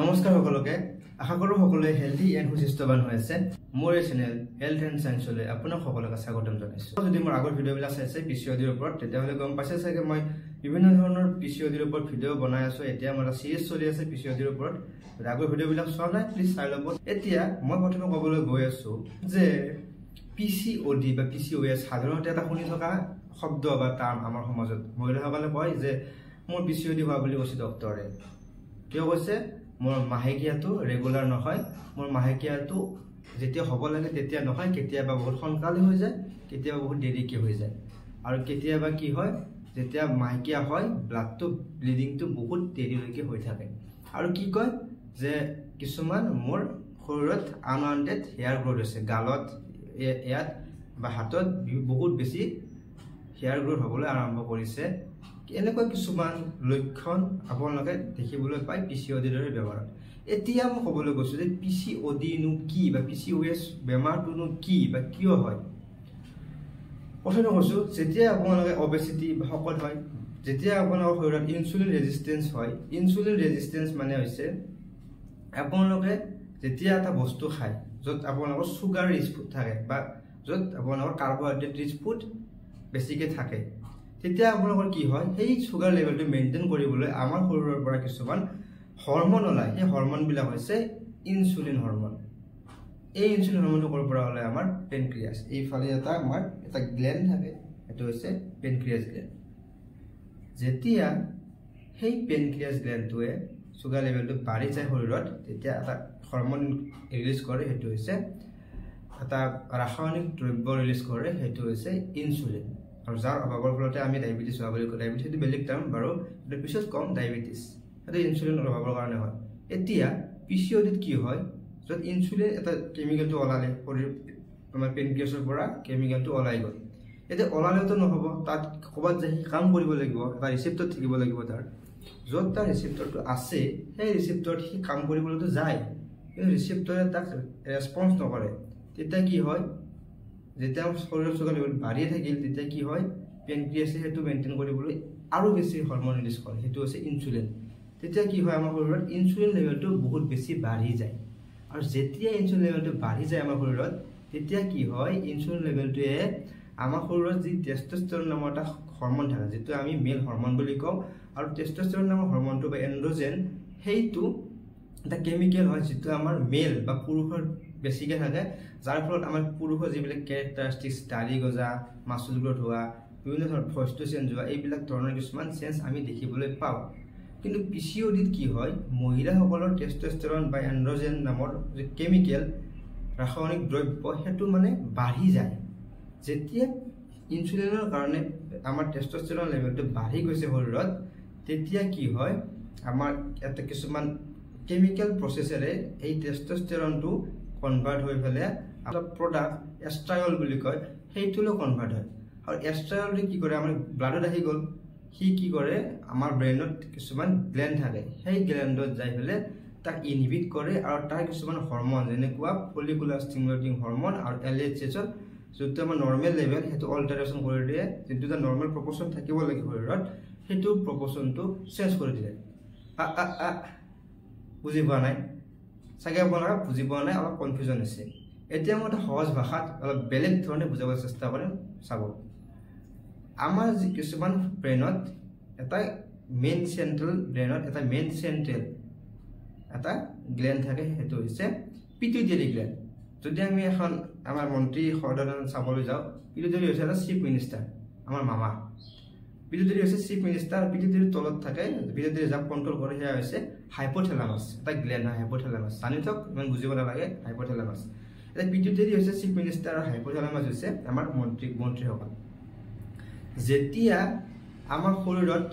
নমস্কাৰ সকলোকে আশা কৰো সকলোৱে হেলথি এণ্ড সুস্বাস্থ্যৱান হৈ আছে মোৰ এই চেনেল হেলথ এণ্ড সায়েন্সলৈ আপোনাক সকলোকে স্বাগতম জনাইছো যদি মোৰ আগৰ ভিডিঅ'বিলাক চাইছে পিচিঅডিৰ ওপৰত তেতিয়াহলে গম পাইছে চাগে মই বিভিন্ন ধৰণৰ পিচিঅডিৰ ওপৰত ভিডিঅ' বনাই আছো এতিয়া মোৰ সিৰিজ চলি আছে পিচিঅডিৰ ওপৰত আগৰ ভিডিঅ'বিলাক চোৱা নাই প্লিজ চাই ল'ব এতিয়া মই প্ৰথমে ক'বলৈ গৈ আছো যে পিচিঅডি বা পিচিঅএছ সাধাৰণতে এটা শুনি থকা শব্দ বা টাৰ্ম আমাৰ সমাজত মহিলাসকলে কয় যে মোৰ পিচিঅডি হোৱা বুলি কৈছে ডক্টৰে কিয় কৈছে মোৰ মাহেকিয়াটো ৰেগুলাৰ নহয় মোৰ মাহেকিয়াটো যেতিয়া হ'ব লাগে তেতিয়া নহয় কেতিয়াবা বহুত সোনকালে হৈ যায় কেতিয়াবা বহুত দেৰিকে হৈ যায় আৰু কেতিয়াবা কি হয় যেতিয়া মাহেকিয়া হয় ব্লাডটো ব্লিডিংটো বহুত দেৰিলৈকে হৈ থাকে আৰু কি কয় যে কিছুমান মোৰ শৰীৰত আনৱান্টেড হেয়াৰ গ্ৰোথ হৈছে গালত ইয়াত বা হাতত বহুত বেছি হেয়াৰ গ্ৰোথ হ'বলৈ আৰম্ভ কৰিছে এনেকুৱা কিছুমান লক্ষণ আপোনালোকে দেখিবলৈ পায় পিচিঅডিৰ দৰে বেমাৰত এতিয়া মই ক'বলৈ গৈছো যে পিচিঅডি নো কি বা পিচিঅএছ বেমাৰটোনো কি বা কিয় হয় প্ৰথমে কৈছো যেতিয়া আপোনালোকে অবেচিটি বা শকত হয় যেতিয়া আপোনালোকৰ শৰীৰত ইনসুলিন ৰেজিস্ট্যান্স হয় ইনসুলিন ৰেজিস্ট্যান্স মানে হৈছে আপোনালোকে যেতিয়া এটা বস্তু খায় য'ত আপোনালোকৰ সুগাৰ ৰিচ ফুড থাকে বা য'ত আপোনালোকৰ কাৰ্বোহাইড্ৰেট ৰিচ ফুড বেছিকে থাকে তেতিয়া আপোনালোকৰ কি হয় সেই সুগাৰ লেভেলটো মেইনটেইন কৰিবলৈ আমাৰ শৰীৰৰ পৰা কিছুমান হৰমন ওলায় সেই হৰমনবিলাক হৈছে ইনসুলিন হৰমন এই ইনসুলিন হৰমনটো ক'ৰ পৰা ওলায় আমাৰ পেনক্ৰিয়াছ এইফালে আমাৰ এটা গ্ল্যান্ড থাকে এটো হৈছে পেনক্ৰিয়াছ গ্ল্যান্ড যেতিয়া সেই পেনক্ৰিয়াছ গ্ল্যান্ডটোৱে সুগাৰ লেভেলটো বাঢ়ি যায় শৰীৰত তেতিয়া এটা হৰমন ৰিলিজ কৰে হেতু হৈছে এটা ৰাসায়নিক দ্ৰব্য ৰিলিজ কৰে হেতু হৈছে ইনসুলিন আৰু যাৰ অভাৱৰ ফলতে আমি ডায়াবেটিস হোৱা বুলি কওঁ ডায়াবেটিস এটা বেলেগ টাৰ্ম বাৰু এটা পিছত কম ডায়াবেটিস এটা ইনসুলিনৰ অভাৱৰ কাৰণে হয় এতিয়া পিচিঅডিত কি হয় য'ত ইনসুলিন এটা কেমিকেলটো ওলালে শৰীৰ আমাৰ পেনক্ৰিয়াছৰ পৰা কেমিকেলটো ওলাই গ'ল এতিয়া ওলালেতো নহ'ব তাত ক'বাত যাই কাম কৰিব লাগিব এটা ৰিসেপ্টৰ থাকিব লাগিব তাৰ য'ত তাৰ ৰিসেপ্টৰটো আছে সেই ৰিসেপ্টৰত সি কাম কৰিবলৈতো যায় কিন্তু ৰিসেপ্টৰে তাক ৰেসপন্স নকৰে তেতিয়া কি হয় যেতিয়া শৰীৰৰ সুগাৰ লেভেল বাঢ়ি থাকিল তেতিয়া কি হয় পেনক্ৰিয়াছে হেতু মেইনটেইন কৰিবলৈ আৰু বেছি হৰমন ৰিলিজ কৰে হেতু হৈছে ইনসুলিন তেতিয়া কি হয় আমাৰ শৰীৰত ইনসুলিন লেভেলটো বহুত বেছি বাঢ়ি যায় আৰু যেতিয়া ইনসুলিন লেভেলটো বাঢ়ি যায় আমাৰ শৰীৰত তেতিয়া কি হয় ইনসুলিন লেভেলটোৱে আমাৰ শৰীৰত যি টেস্টোস্টেৰন নামৰ এটা হৰমন থাকে যেটো আমি মেল হৰমন বুলি কওঁ আৰু টেস্টোস্টেৰন নামৰ হৰমনটো বা এন্ড্ৰোজেন হেইটো এটা কেমিকেল হয় যেটো আমাৰ মেল বা পুৰুষৰ বেছিকে থাকে যাৰ ফলত আমাৰ পুৰুষৰ যিবিলাক ক্যাৰেক্টাৰিষ্টিক্স দাড়ি গজা মাসুল গ্ৰোথ হোৱা বিভিন্ন ধৰণৰ ভইচটো চেঞ্জ হোৱা এইবিলাক ধৰণৰ কিছুমান চেঞ্জ আমি দেখিবলৈ পাওঁ কিন্তু পিচিঅডিত কি হয় মহিলাসকলৰ টেস্টোস্টেৰন বা এন্ড্ৰোজেন নামৰ যে কেমিকেল ৰাসায়নিক দ্ৰব্য হেতু মানে বাঢ়ি যায় যেতিয়া ইনসুলিনৰ কাৰণে আমাৰ টেস্টোস্টেৰন লেভেলটো বাঢ়ি গৈছে শৰীৰত তেতিয়া কি হয় আমাৰ এটা কিছুমান কেমিকেল প্ৰসেসৰে এই টেস্টোস্টেৰনটো কনভাৰ্ট হৈ ফেলে এটা প্ৰডাক্ট এষ্ট্ৰায়ল বুলি কয় সেইটোলৈ কনভাৰ্ট হয় আৰু এষ্ট্ৰায়লটো কি কৰে আমাৰ ব্লাডত আহি গ'ল সি কি কৰে আমাৰ ব্ৰেইনত কিছুমান গ্ল্যান্ড থাকে সেই গ্ল্যান্ডত যাই ফেলে তাক ইনহিবিট কৰে আৰু তাৰ কিছুমান হৰমন যেনেকুৱা ফলিকুলাৰ ষ্টিমুলেটিং হৰমন আৰু এলএইচএছৰ যেটো আমাৰ নৰ্মেল লেভেল হেতু অল্টাৰেশন কৰি দিয়ে যেটো এটা নৰ্মেল প্ৰপোৰ্শন থাকিব লাগে শৰীৰত হেতু প্ৰপোৰ্শনটো চেঞ্জ কৰি দিয়ে বুজি পোৱা নাই চাগে আপোনালোকে বুজি পোৱা নাই অলপ কনফিউজন আছে এতিয়া মই এটা সহজ ভাষাত অলপ বেলেগ ধৰণে বুজাব চেষ্টা কৰিম চাব আমাৰ যি কিছুমান ব্ৰেইনত এটা মেইন চেন্ট্ৰেল ব্ৰেইনত এটা মেইন চেন্ট্ৰেল এটা গ্ল্যান্ড থাকে হেতু হৈছে পিটুইটাৰী গ্ল্যান্ড যদি আমি এখন আমাৰ মন্ত্ৰী সদনত চাবলৈ যাওঁ পিটুইটাৰী হৈছে এটা চিফ মিনিষ্টাৰ আমাৰ মামা পিটুইটাৰী হৈছে চিফ মিনিষ্টাৰ পিটুইটাৰীৰ তলত থাকে পিটুইটাৰী যাক কন্ট্ৰোল কৰে সেয়া হৈছে হাইপোথেলামাছ এটা গ্ল্যান্ড হয় হাইপোথেলামাছ জানি থক ইমান বুজিব নালাগে হাইপোথেলামাছ এটা পিটুইটাৰী হৈছে চিফ মিনিষ্টাৰ আৰু হাইপোথেলামাছ হৈছে আমাৰ মন্ত্ৰীসকল যেতিয়া আমাৰ শৰীৰত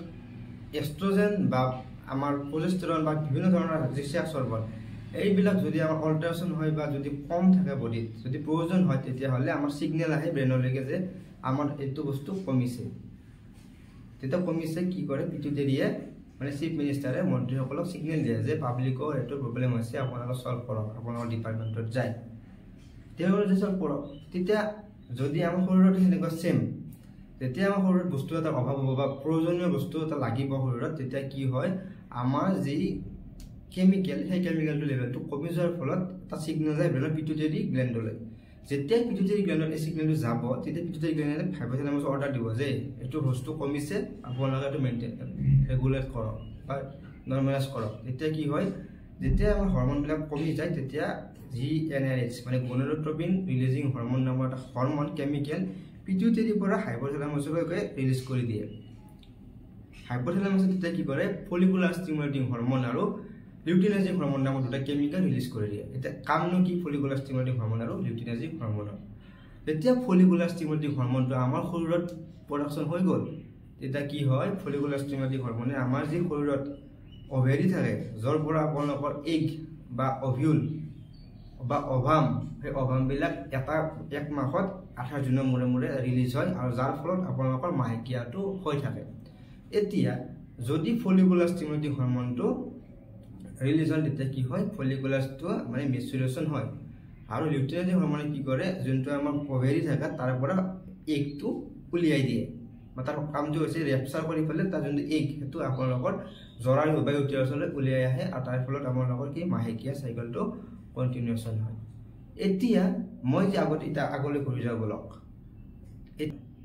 এষ্ট্ৰোজেন বা আমাৰ প্ৰজেষ্টেৰন বা বিভিন্ন ধৰণৰ জিক্সাক হৰমন এইবিলাক যদি আমাৰ অল্টাৰেশন হয় বা যদি কম থাকে বডিত যদি প্ৰয়োজন হয় তেতিয়া হলে আমাৰ সিগনেল আহে ব্ৰেইনলৈকে যে আমাৰ এইটো বস্তু কমিছে তেতিয়া কমিছে কি কৰে পিটুইটাৰীয়ে মানে চিফ মিনিষ্টাৰে মন্ত্ৰীসকলক সিগনেল দিয়ে যে পাব্লিকৰ এটো প্ৰবলেম হৈছে আপোনালোকে সলভ কৰক আপোনালোকৰ ডিপাৰ্টমেন্টত যায় তেওঁলোকে যে সলভ কৰক তেতিয়া যদি আমাৰ শৰীৰত হেনেকুৱা সেম তেতিয়া আমাৰ শৰীৰত বস্তু এটা অভাৱ হ'ব বা প্ৰয়োজনীয় বস্তু এটা লাগিব শৰীৰত তেতিয়া কি হয় আমাৰ যি কেমিকেল সেই কেমিকেলটো লেভেলটো কমি যোৱাৰ ফলত এটা সিগনেল যায় ব্ৰেইনৰ পিটুইটাৰী গ্লেণ্ডলৈ যেতিয়া পিটুইটাৰী গ্লেণ্ডত এই সিগনেলটো যাব তেতিয়া পিটুইটাৰী গ্লেণ্ডে হাইপোথেলামাছ অৰ্ডাৰ দিব যে এইটো বস্তু কমিছে আপোনালোকে এইটো মেইনটেইন ৰেগুলেট কৰক বা নৰ্মেলাইজ কৰক তেতিয়া কি হয় যেতিয়া আমাৰ হৰমনবিলাক কমি যায় তেতিয়া GnRH মানে গনাডোট্ৰপিন ৰিলিজিং হৰমন নামৰ এটা হৰমন কেমিকেল পিটুইটাৰীৰ পৰা হাইপোথেলামাছলৈকে ৰিলিজ কৰি দিয়ে হাইপোথেলামাছে তেতিয়া কি কৰে ফলিকুলাৰ ষ্টিমুলেটিং হৰমন আৰু লিউটিনাজিং হৰমন নামৰ দুটা কেমিকেল ৰিলিজ কৰি দিয়ে এটা কামনো কি ফলিকুলাৰ ষ্টিমুলেটিং হৰমন আৰু লিউটিনাজিং হৰমন যেতিয়া ফলিকুলাৰ ষ্টিমুলেটিং হৰমনটো আমাৰ শৰীৰত প্ৰডাকচন হৈ গ'ল তেতিয়া কি হয় ফলিকুলাৰ ষ্টিমুলেটিং হৰমনে আমাৰ যি শৰীৰত অভেৰি থাকে যৰ পৰা আপোনালোকৰ এগ বা অভিউল বা অভাম সেই অভামবিলাক এক মাহত 28 দিনৰ মূৰে মূৰে ৰিলিজ হয় আৰু যাৰ ফলত আপোনালোকৰ মাহেকীয়াটো হৈ থাকে এতিয়া যদি ফলিকুলাৰ ষ্টিমুলেটিং হৰমনটো ৰিলিজ হয় তেতিয়া কি হয় ফলিকুলাৰটো মানে মেচুৰেশ্যন হয় আৰু লিউটিনাজিং হৰমনে কি কৰে যোনটো আমাৰ অভেৰি থাকে তাৰ পৰা এগটো উলিয়াই দিয়ে বা তাৰ কামটো হৈছে ৰেপচাৰ কৰি পেলাই তাৰ যোনটো এগ সেইটো আপোনালোকৰ জৰায়ু বা ইউটেৰাছলৈ উলিয়াই আহে আৰু তাৰ ফলত আপোনালোকৰ কি মাহেকীয়া চাইকেলটো কণ্টিনিউৱেশ্যন হয় এতিয়া মই যে আগলৈ ঘূৰি যাব লওক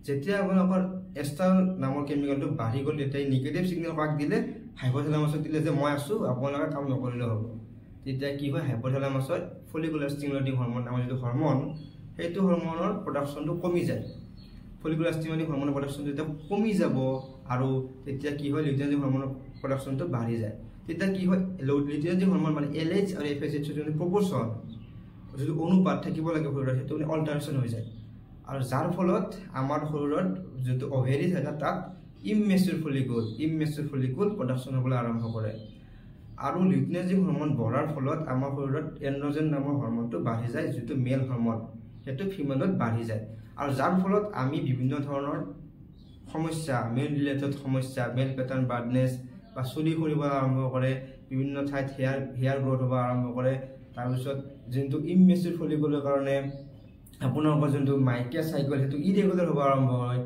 যেতিয়া আপোনালোকৰ এষ্ট্ৰল নামৰ কেমিকেলটো বাঢ়ি গ'ল তেতিয়া নিগেটিভ সিগনেল কাক দিলে হাইপোথেলামাছক দিলে যে মই আছোঁ আপোনালোকে কাম নকৰিলেও হ'ব তেতিয়া কি হয় হাইপোথেলামাছৰ ফলিকুলাৰ ষ্টিমুলেটিং হৰমন নামৰ যিটো হৰমন সেইটো হৰমনৰ প্ৰডাকশ্যনটো কমি যায় ফলিকুলাৰ ষ্টিমুলেটিং হৰমনৰ প্ৰডাকশ্যনটো যেতিয়া কমি যাব আৰু তেতিয়া কি হয় লিউটিনাজিং হৰমনৰ প্ৰডাকশ্যনটো বাঢ়ি যায় তেতিয়া কি হয় লিউটিনাজিং হৰমন মানে LH আৰু FSH যোনটো প্ৰপৰ্চন যিটো অনুপাত থাকিব লাগে শৰীৰত সেইটো মানে অল্টাৰেশ্যন হৈ যায় আৰু যাৰ ফলত আমাৰ শৰীৰত যিটো অভেৰি থাকে তাত ইমেচুৰ ফলিকুল প্ৰডাকশ্যন হ'বলৈ আৰম্ভ কৰে আৰু লিউটিনাজিং হৰমন বঢ়াৰ ফলত আমাৰ শৰীৰত এন্ড্ৰজেন নামৰ হৰমনটো বাঢ়ি যায় যিটো মেল হৰমন সেইটো ফিমেলত বাঢ়ি যায় আৰু যাৰ ফলত আমি বিভিন্ন ধৰণৰ সমস্যা মেল ৰিলেটেড সমস্যা মেল পেটাৰ্ণ বাৰ্ডনেছ বা চুলি সৰিব আৰম্ভ কৰে বিভিন্ন ঠাইত হেয়াৰ গ্ৰথ হ'ব আৰম্ভ কৰে তাৰপিছত যোনটো ইমেচুৰ ফলিকুলৰ কাৰণে আপোনালোকৰ যোনটো মাইকিয়া চাইকেল সেইটো ইৰেগুলাৰ হ'ব আৰম্ভ হয়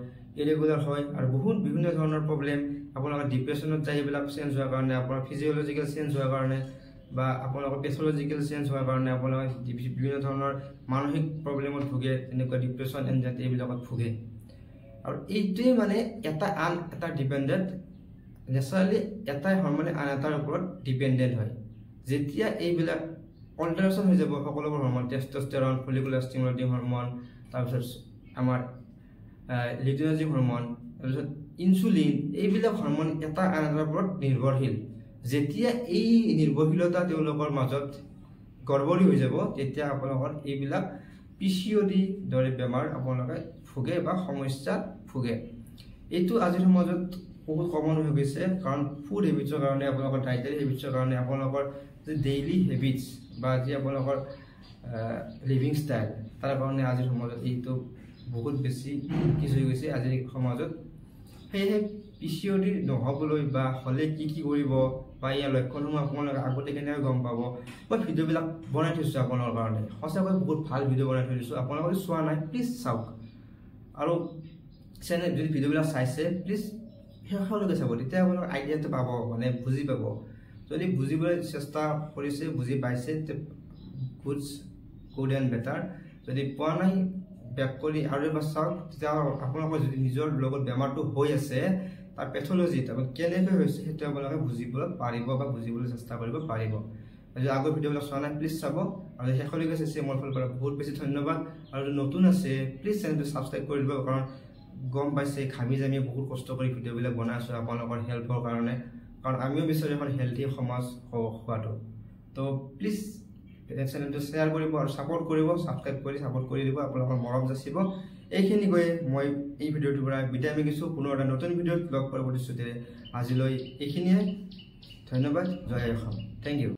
আৰু বহুত বিভিন্ন ধৰণৰ প্ৰব্লেম আপোনালোকৰ ডিপ্ৰেশ্যনত যায় এইবিলাক চেঞ্জ হোৱাৰ কাৰণে আপোনাৰ ফিজিঅলজিকেল চেঞ্জ হোৱাৰ কাৰণে বা আপোনালোকৰ পেথলজিকেল চেঞ্জ হোৱাৰ কাৰণে আপোনালোকে বিভিন্ন ধৰণৰ মানসিক প্ৰব্লেমত ভোগে যেনেকুৱা ডিপ্ৰেশ্যন এনজাইটি এইবিলাকত ভোগে আৰু এইটোৱে মানে এটা ডিপেণ্ডেণ্ট নেচাৰেলি এটাই হৰমনে আন এটাৰ ওপৰত ডিপেণ্ডেণ্ট হয় যেতিয়া এইবিলাক অল্টাৰেশ্যন হৈ যাব সকলোবোৰ hormone testosterone follicular stimulating hormone তাৰপিছত আমাৰ লিউটিনাজিং হৰমন তাৰপিছত ইনচুলিন এইবিলাক হৰমন এটা আন এটাৰ ওপৰত নিৰ্ভৰশীল যেতিয়া এই নিৰ্ভৰশীলতা তেওঁলোকৰ মাজত গৰ্বৰী হৈ যাব তেতিয়া আপোনালোকৰ এইবিলাক PCOD দৰে বেমাৰ আপোনালোকে ভোগে বা সমস্যাত ভোগে এইটো আজিৰ সমাজত বহুত কমন হৈ গৈছে কাৰণ ফুড হেবিটছৰ কাৰণে আপোনালোকৰ ডায়েটাৰী হেবিটছৰ কাৰণে আপোনালোকৰ যে ডেইলি হেবিটছ বা যি আপোনালোকৰ লিভিং ষ্টাইল তাৰ কাৰণে আজিৰ সমাজত এইটো বহুত বেছি কিছু হৈ গৈছে আজিৰ সমাজত সেয়েহে PCOD নহ'বলৈ বা হ'লে কি কৰিব বা ইয়াৰ লক্ষণসমূহ আপোনালোকে আগতে কেনেকৈ গম পাব মই ভিডিঅ'বিলাক বনাই থৈছোঁ আপোনালোকৰ কাৰণে সঁচাকৈ বহুত ভাল ভিডিঅ' বনাই থৈ দিছোঁ আপোনালোকে চোৱা নাই প্লিজ চাওক আৰু চেনেল যদি ভিডিঅ'বিলাক চাইছে প্লিজ শেষলৈকে চাব তেতিয়া আপোনালোকৰ আইডিয়াটো পাব মানে বুজি পাব যদি বুজিবলৈ চেষ্টা কৰিছে বুজি পাইছে গুড এণ্ড বেটাৰ যদি পোৱা নাই বেক কৰি আৰু এবাৰ চাওক তেতিয়া আপোনালোকৰ যদি নিজৰ লগত বেমাৰটো হৈ আছে তাৰ পেথলজি তাৰপৰা কেনেকৈ হৈছে সেইটো আপোনালোকে বুজিবলৈ পাৰিব বা বুজিবলৈ চেষ্টা কৰিব পাৰিব যদি আগৰ ভিডিঅ'বিলাক চোৱা নাই প্লিজ চাব আৰু শেষলৈকে চাইছে মোৰ ফালৰ পৰা বহুত বেছি ধন্যবাদ আৰু নতুন আছে প্লিজ চেনেলটো ছাবস্ক্ৰাইব কৰি দিব কাৰণ গম পাইছে ঘামি জামি বহুত কষ্ট কৰি ভিডিঅ'বিলাক বনাই আছোঁ আপোনালোকৰ হেল্পৰ কাৰণে কাৰণ আমিও বিচাৰোঁ এখন হেল্থি সমাজ হোৱাটো তো প্লিজ চেনেলটো শ্বেয়াৰ কৰিব আৰু ছাপোৰ্ট কৰিব ছাবস্ক্ৰাইব কৰি ছাপোৰ্ট কৰি দিব আপোনালোকৰ মৰম যাচিব এইখিনি কৈয়ে মই এই ভিডিঅ'টোৰ পৰা বিদায় মাগিছোঁ পুনৰ এটা নতুন ভিডিঅ'ত লগ পোৱাৰ প্ৰতিশ্ৰুতিৰে আজিলৈ এইখিনিয়ে ধন্যবাদ জয় অসম থেংক ইউ